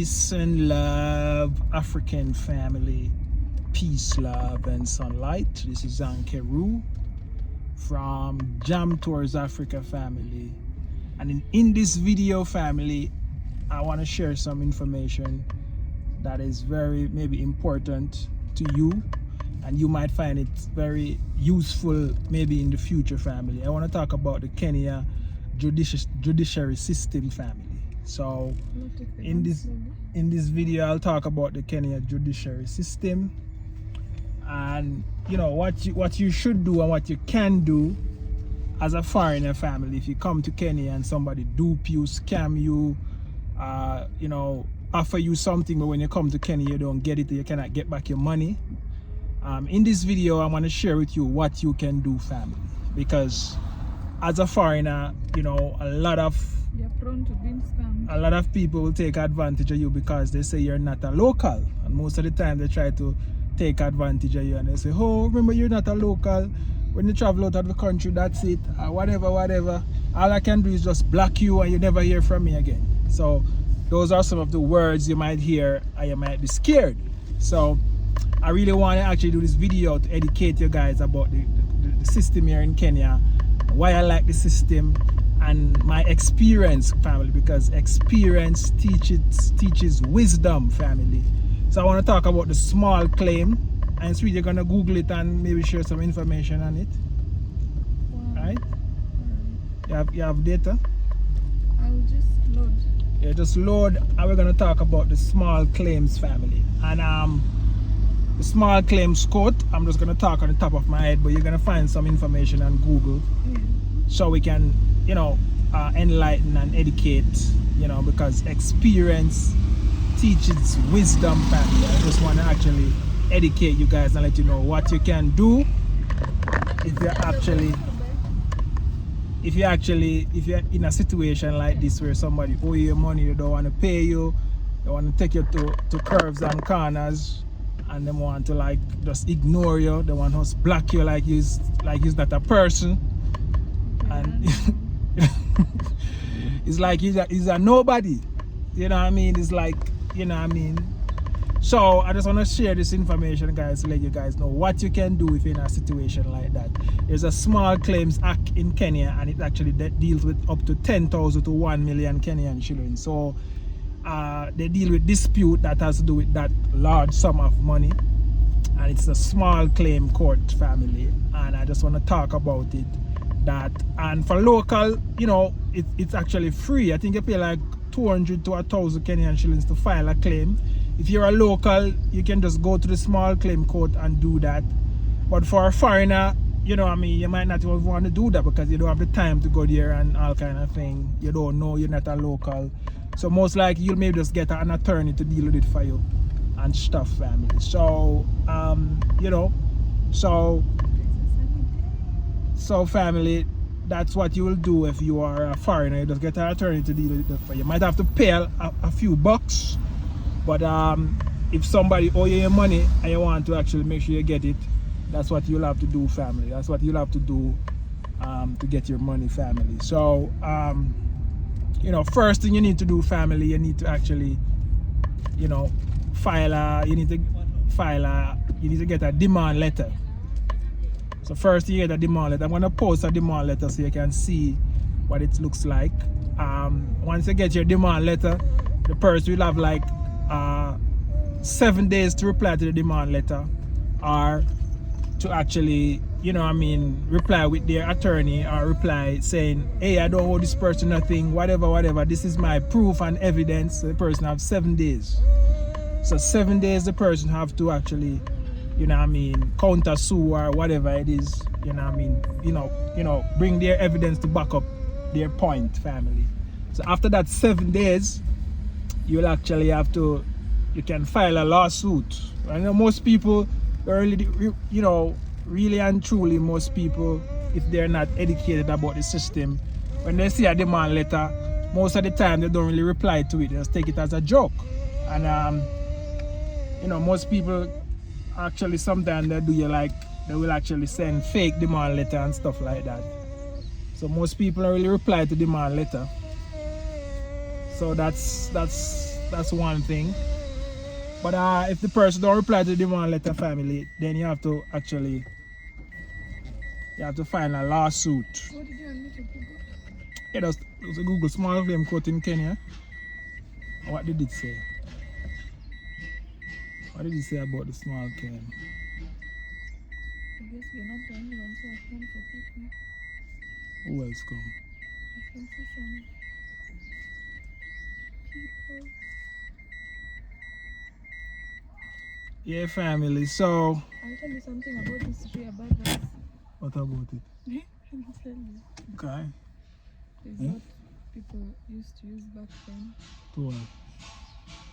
Peace and love, African family. Peace, love, and sunlight. This is Ankeru from Jam Tours Africa family. And in this video, family, I want to share some information that is very maybe important to you, and you might find it very useful maybe in the future, family. I want to talk about the Kenya judiciary system, family. So in this video, I'll talk about the Kenya judiciary system, and you know what you should do and what you can do as a foreigner, family. If you come to Kenya and somebody dupe you, scam you, you know, offer you something, but when you come to Kenya you don't get it, you cannot get back your money. In this video, I want to share with you what you can do, family, because as a foreigner, you know, you're prone to being scammed. A lot of people will take advantage of you because they say you're not a local, and most of the time they try to take advantage of you and they say, oh, remember, you're not a local. When you travel out of the country, that's it, whatever. All I can do is just block you and you never hear from me again. So those are some of the words you might hear and you might be scared. So I really want to actually do this video to educate you guys about the system here in Kenya, why I like the system, and my experience, family, because experience teaches wisdom, family. So I want to talk about the small claim, and so you're gonna Google it and maybe share some information on it. Wow. Right? You have data? I'll just load. Yeah, just load, and we're gonna talk about the small claims, family. And the small claims court, I'm just gonna talk on the top of my head, but you're gonna find some information on Google, so we can, you know, enlighten and educate, you know, because experience teaches wisdom, family. I just want to actually educate you guys and let you know what you can do if you're in a situation like this where somebody owe you money, they don't want to pay you, they want to take you to curves and corners, and they want to like just ignore you, they want to just block you like he's not a person, and it's like he's a nobody, you know what I mean? It's like, you know what I mean? So I just want to share this information, guys, to let you guys know what you can do if you're in a situation like that. There's a Small Claims Act in Kenya, and it actually deals with up to 10,000 to 1 million Kenyan shillings. So they deal with dispute that has to do with that large sum of money, and it's a small claim court, family. And I just want to talk about it. And for local, you know, it's actually free. I think you pay like 200 to 1,000 Kenyan shillings to file a claim. If you're a local, you can just go to the small claim court and do that. But for a foreigner, you know what I mean, you might not even want to do that because you don't have the time to go there and all kind of thing. You don't know, you're not a local. So most likely you'll maybe just get an attorney to deal with it for you and stuff, family. So you know, so family, that's what you will do if you are a foreigner. You just get an attorney to deal with it for you. You might have to pay a few bucks, but if somebody owe you your money and you want to actually make sure you get it, that's what you'll have to do, family. That's what you'll have to do to get your money, family. So you know, first thing you need to do, family, you need to actually, you know, you need to get a demand letter. So first you get a demand letter. I'm going to post a demand letter so you can see what it looks like. Once you get your demand letter, the person will have like 7 days to reply to the demand letter, or to actually, you know what I mean, reply with their attorney, or reply saying, hey, I don't owe this person nothing, whatever, this is my proof and evidence. So the person have 7 days. So 7 days the person have to actually, you know what I mean, counter sue or whatever it is, you know what I mean, you know, bring their evidence to back up their point, family. So after that 7 days, you'll actually have to, you can file a lawsuit. I know most people really, you know, really and truly, most people, if they're not educated about the system, when they see a demand letter, most of the time they don't really reply to it. They just take it as a joke. And you know, most people actually sometimes they will actually send fake demand letter and stuff like that. So most people don't really reply to demand letter. So that's That's one thing. But if the person don't reply to the demand letter family, then you have to actually find a lawsuit. What did you want me to Google? Yeah, there's a Google small claim court in Kenya. What did it say? What did it say about the small claim? I guess we're not the only ones who are paying for people. Who else come? I can see some people. Yeah, family. So, I'll tell you something about this tree above us. what about it? Let me tell you. Okay. Is Hmm? what people used to use back then To what?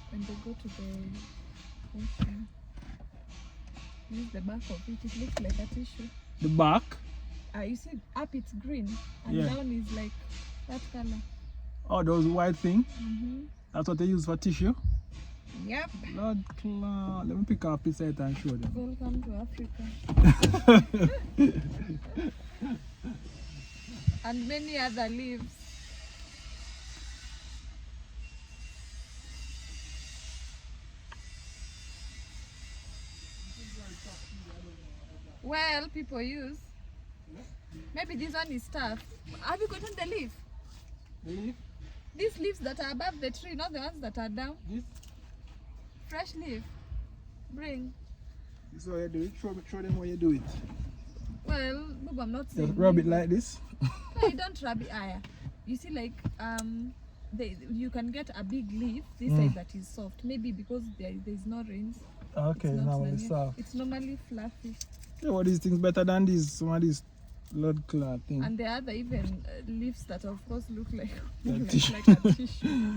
when they go to the ocean. Use the back of it. It looks like a tissue. The back? You see, up it's green and Yeah. down is like that color. Oh, those white thing? Mm-hmm. That's what they use for tissue? Yep. Lord Cloud. Let me pick up a piece of it and show them. Welcome to Africa. And many other leaves. Well, people use. Maybe this one is tough. Have you gotten the leaf? The leaf? These leaves that are above the tree, not the ones that are down. This? Fresh leaf. Bring. This is how you do it. Show them how you do it. Well, Bob, I'm not saying. Just rub it leave like this. No, you don't rub it. You see, like you can get a big leaf this side that is soft. Maybe because there's no rains. Okay, It's not now like it's it. soft. It's normally fluffy. Yeah, what these things better than these? Some of these blood clot things. And there are other even leaves that of course look like Like like, tissue. like a tissue.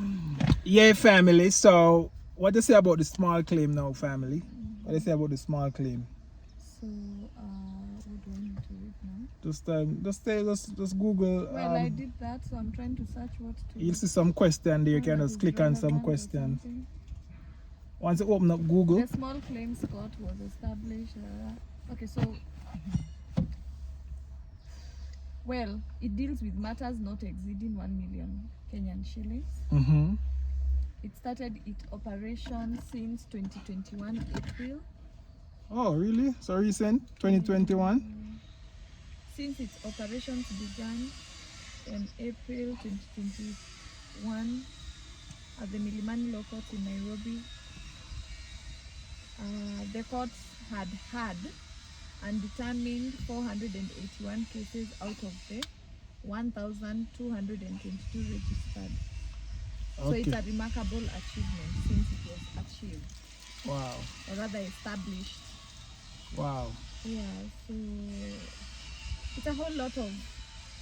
Yeah, family. So, what they say about the small claim now, family? What they say about the small claim? So what do I need to read now? Just Google. Well, I did that, so I'm trying to search what to. You'll see some question there. You can just click on some questions. Once you open up Google, The small claims court was established. Okay, so well, it deals with matters not exceeding 1 million Kenyan shillings. It started its operation since 2021 April. Oh, really? So recent? 2021? Since its operations began in April 2021 at the Milimani Law Court in Nairobi, the courts had and determined 481 cases out of the 1,222 registered. So it's Okay. a remarkable achievement since it was achieved, Wow. or rather established. Wow. Yeah, so it's a whole lot of.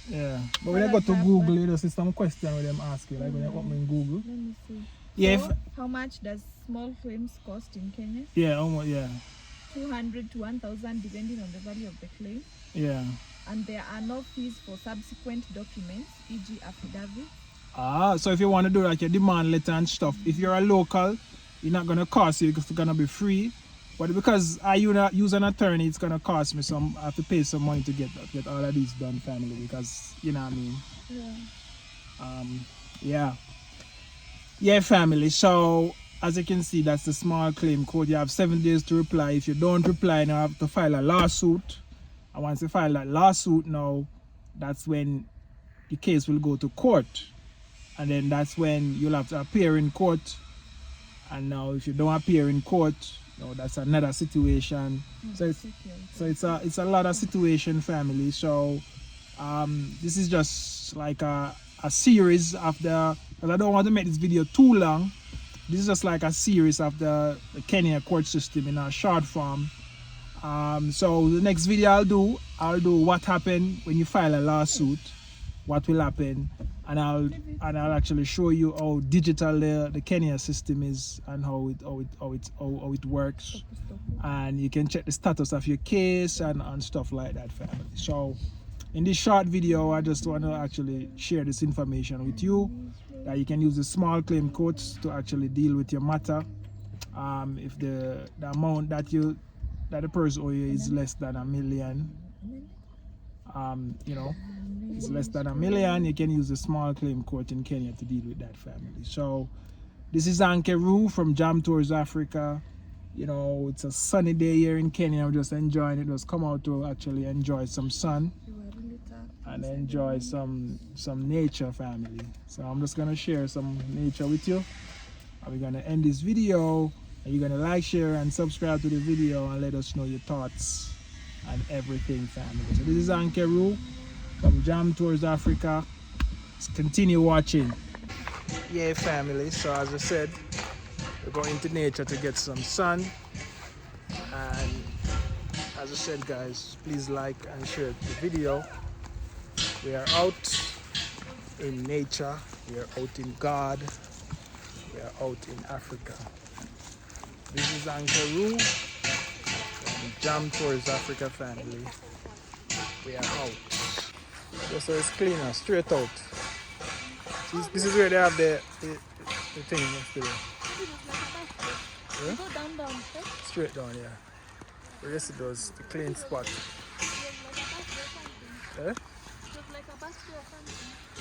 Yeah. But when I go to Google, you just see some question with them asking, like when you open in Google. Let me see. Yeah. So, how much does small claims cost in Kenya? Yeah. Yeah. 200 to 1,000 depending on the value of the claim. Yeah. And there are no fees for subsequent documents, e.g. affidavit. So if you want to do like your demand letter and stuff, if you're a local, it's not gonna cost you because it's gonna be free. But because I use an attorney, it's gonna cost me some. I have to pay some money to get all of these done, family. Because you know what I mean. Yeah. Yeah, family. So as you can see, that's the small claim code. You have 7 days to reply. If you don't reply, now you have to file a lawsuit. And once you file that lawsuit, now that's when the case will go to court. And then that's when you'll have to appear in court. And now if you don't appear in court, no, that's another situation. So it's a lot of situation, family. So this is just like a series of the, because I don't want to make this video too long. This is just like a series of the Kenya court system in a short form. So the next video I'll do what happened when you file a lawsuit, what will happen, and I'll actually show you how digital the Kenya system is and how it works, and you can check the status of your case and stuff like that, family. So in this short video, I just want to actually share this information with you, that you can use the small claim courts to actually deal with your matter. If the amount that the person owe you is less than $1 million, it's less than $1 million, you can use the small claim court in Kenya to deal with that, family. So This is Ankeru from Jam Tours Africa. You know, it's a sunny day here in Kenya. I'm just enjoying it. Just come out to actually enjoy some sun and enjoy some nature, family. So I'm just gonna share some nature with you. And we're gonna end this video. And you're gonna like, share, and subscribe to the video and let us know your thoughts and everything, family. So this is Ankeru from Jam Tours Africa. Let's continue watching. Yeah, family. So as I said, we're going to nature to get some sun. And as I said, guys, please like and share the video. We are out in nature. We are out in God. We are out in Africa. This is Ankeru from Jam Tours Africa, family. We are out. Just so it's cleaner, straight out. This is where they have the thing next to it. Yeah? Go down, right? Straight down, yeah. The rest of those, the clean spot. Eh?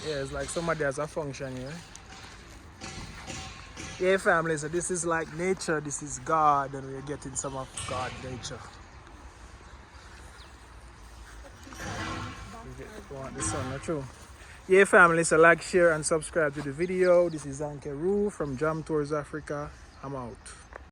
Yeah, it's like somebody has a function here. Yeah, family, so this is like nature, this is God, and we're getting some of God nature. We want the sun, not true? Yeah, family, so like, share, and subscribe to the video. This is Ankeru from Jam Tours Africa. I'm out.